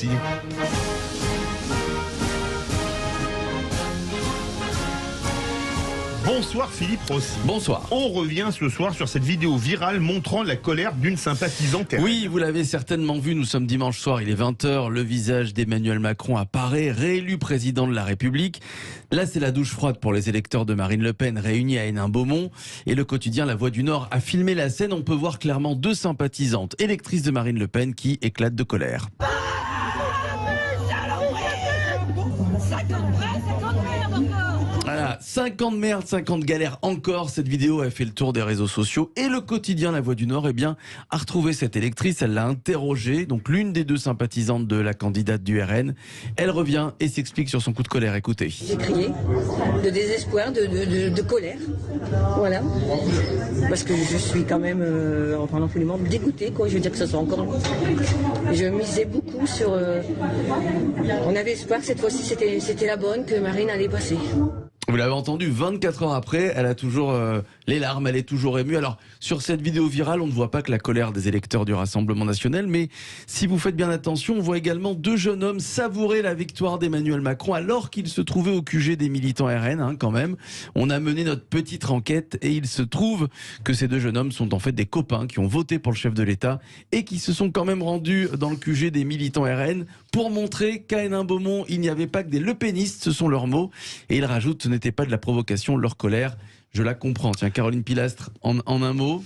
Rossi. Bonsoir Philippe Rossi. Bonsoir. On revient ce soir sur cette vidéo virale montrant la colère d'une sympathisante RN. Oui, vous l'avez certainement vu, nous sommes dimanche soir, il est 20h, le visage d'Emmanuel Macron apparaît, réélu président de la République. Là, c'est la douche froide pour les électeurs de Marine Le Pen réunis à Hénin-Beaumont. Et le quotidien La Voix du Nord a filmé la scène. On peut voir clairement deux sympathisantes électrices de Marine Le Pen qui éclatent de colère. Voilà, 50 merdes, 50 galères encore. Cette vidéo a fait le tour des réseaux sociaux et le quotidien La Voix du Nord a retrouvé cette électrice. Elle l'a interrogée, donc l'une des deux sympathisantes de la candidate du RN. Elle revient et s'explique sur son coup de colère. Écoutez. J'ai crié de désespoir, de colère. Voilà. Parce que je suis quand même, en parlant poliment, dégoûtée, quoi. Je veux dire que ce soit encore. Je misais beaucoup sur. On avait espoir que cette fois-ci c'était la bonne, que Marine allait passer. Vous l'avez entendu, 24 heures après, elle a toujours les larmes, elle est toujours émue. Alors, sur cette vidéo virale, on ne voit pas que la colère des électeurs du Rassemblement national, mais si vous faites bien attention, on voit également deux jeunes hommes savourer la victoire d'Emmanuel Macron alors qu'ils se trouvaient au QG des militants RN, quand même. On a mené notre petite enquête et il se trouve que ces deux jeunes hommes sont en fait des copains qui ont voté pour le chef de l'État et qui se sont quand même rendus dans le QG des militants RN pour montrer qu'à Hénin-Beaumont, il n'y avait pas que des lepénistes, ce sont leurs mots. Et ils rajoutent, ce n'était pas de la provocation, leur colère. Je la comprends. Tiens, Caroline Pilastre, en un mot.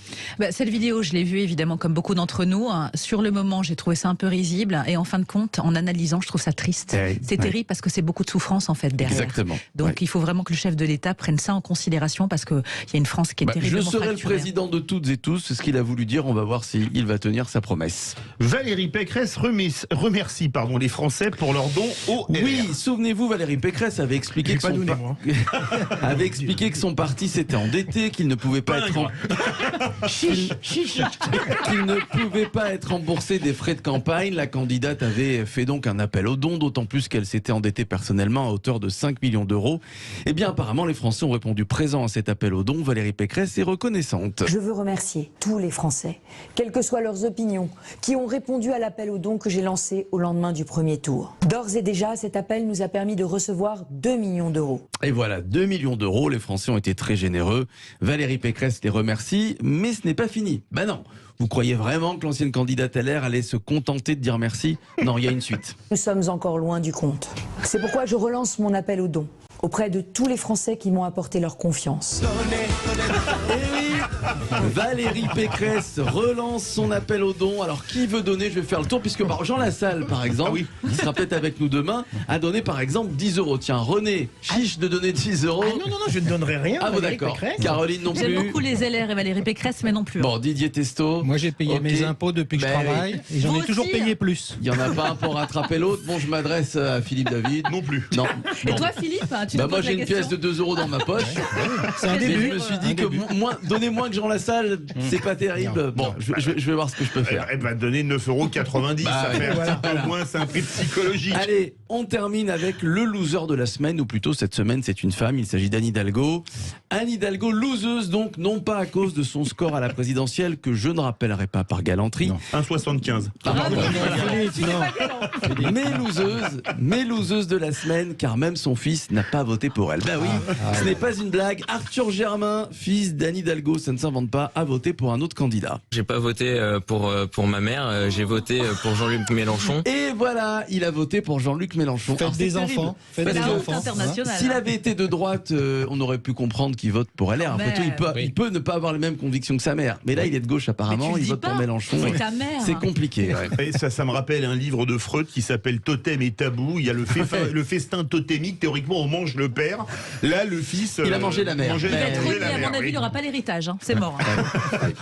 Cette vidéo, je l'ai vue évidemment comme beaucoup d'entre nous. Sur le moment, j'ai trouvé ça un peu risible. Et en fin de compte, en analysant, je trouve ça triste. C'est terrible parce que c'est beaucoup de souffrance en fait derrière. Exactement. Donc il faut vraiment que le chef de l'État prenne ça en consideration parce qu'il y a une France qui est terriblement Je serai fracturée. le président de toutes et tous. C'est ce qu'il a voulu dire. On va voir s'il va tenir sa promesse. Valérie Pécresse remercie les Français pour leur don au RN. Oui, souvenez-vous, Valérie Pécresse avait expliqué avait expliqué que son parti s'était endetté, qu'il ne pouvait pas qu'il ne pouvait pas être remboursé des frais de campagne. La candidate avait fait donc un appel aux dons, d'autant plus qu'elle s'était endettée personnellement à hauteur de 5 millions d'euros. Eh bien, apparemment, les Français ont répondu présent à cet appel aux dons. Valérie Pécresse est reconnaissante. Je veux remercier tous les Français, quelles que soient leurs opinions, qui ont répondu à l'appel aux dons que j'ai lancé au lendemain du premier tour. D'ores et déjà, cet appel nous a permis de recevoir 2 millions d'euros. Et voilà, 2 millions d'euros. Les Français ont été très généreux. Valérie Pécresse les remercie, mais ce n'est pas fini. Non. Vous croyez vraiment que l'ancienne candidate LR allait se contenter de dire merci? Non, il y a une suite. Nous sommes encore loin du compte. C'est pourquoi je relance mon appel aux dons auprès de tous les Français qui m'ont apporté leur confiance. Valérie Pécresse relance son appel aux dons. Alors qui veut donner? Je vais faire le tour puisque Jean Lassalle par exemple, qui sera peut-être avec nous demain, a donné par exemple 10 euros. Tiens, René, chiche de donner 10 euros. Non, je ne donnerai rien. Ah bon, d'accord. Caroline non plus. J'aime beaucoup les LR et Valérie Pécresse, mais non plus. Bon, Didier Testo. Moi j'ai payé mes impôts depuis que je travaille et j'en ai toujours payé plus. Il n'y en a pas un pour rattraper l'autre. Bon, je m'adresse à Philippe David. Non plus. Non. Et toi Philippe, tu moi j'ai une pièce de 2 euros dans ma poche. C'est un Mais début. je me suis dit que donner moins que Jean Lassalle, c'est pas terrible. Bon, je vais voir ce que je peux faire. Elle va donner 9,90 €. Ça fait un petit peu moins, c'est un prix psychologique. Allez, on termine avec le loser de la semaine, ou plutôt cette semaine, c'est une femme, il s'agit d'Anne Hidalgo. Anne Hidalgo, loseuse donc, non pas à cause de son score à la présidentielle, que je ne rappellerai pas par galanterie. 1,75. Mais loseuse de la semaine, car même son fils n'a pas voté pour elle. Ce n'est pas une blague. Arthur Germain, fils d'Anne Hidalgo, ça ne s'invente pas, a voté pour un autre candidat. J'ai pas voté pour ma mère, j'ai voté pour Jean-Luc Mélenchon. Et voilà, il a voté pour Jean-Luc Mélenchon. Faites des enfants. S'il avait été de droite, on aurait pu comprendre qu'il vote pour LR. Après tout, il peut ne pas avoir les mêmes convictions que sa mère. Mais là, il est de gauche apparemment, il vote pour Mélenchon. C'est compliqué. Et ça me rappelle un livre de Freud qui s'appelle Totem et Tabou. Il y a le festin totémique. Théoriquement, on mange le père. Là, le fils. Il a mangé la mère. À mon avis, il n'aura pas l'héritage. C'est mort.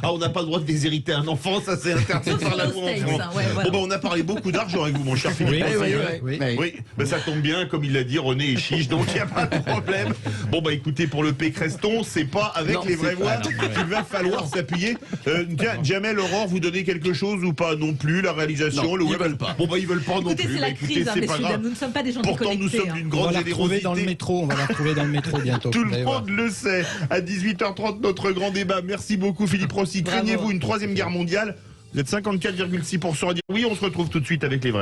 On n'a pas le droit de déshériter un enfant. Ça, c'est interdit par la loi en France. On a parlé beaucoup d'argent avec vous, mon cher Philippe. Oui, ça tombe bien, comme il l'a dit, René est chiche, donc il n'y a pas de problème. Écoutez, pour le Pécreston, c'est pas avec les vraies voix qu'il va falloir s'appuyer. Jamel, Aurore, vous donnez quelque chose ou pas? Non plus, la réalisation, ils veulent pas. Ils veulent pas non plus. C'est la crise, c'est pas grave. Nous ne sommes pas des gens Pourtant, nous déconnectés. sommes d'une grande générosité. On va la retrouver dans le métro bientôt. Tout le monde le sait. À 18h30, notre grand débat. Merci beaucoup, Philippe Rossi. Craignez-vous une troisième guerre mondiale? Vous êtes 54,6% à dire oui. On se retrouve tout de suite avec les vrais.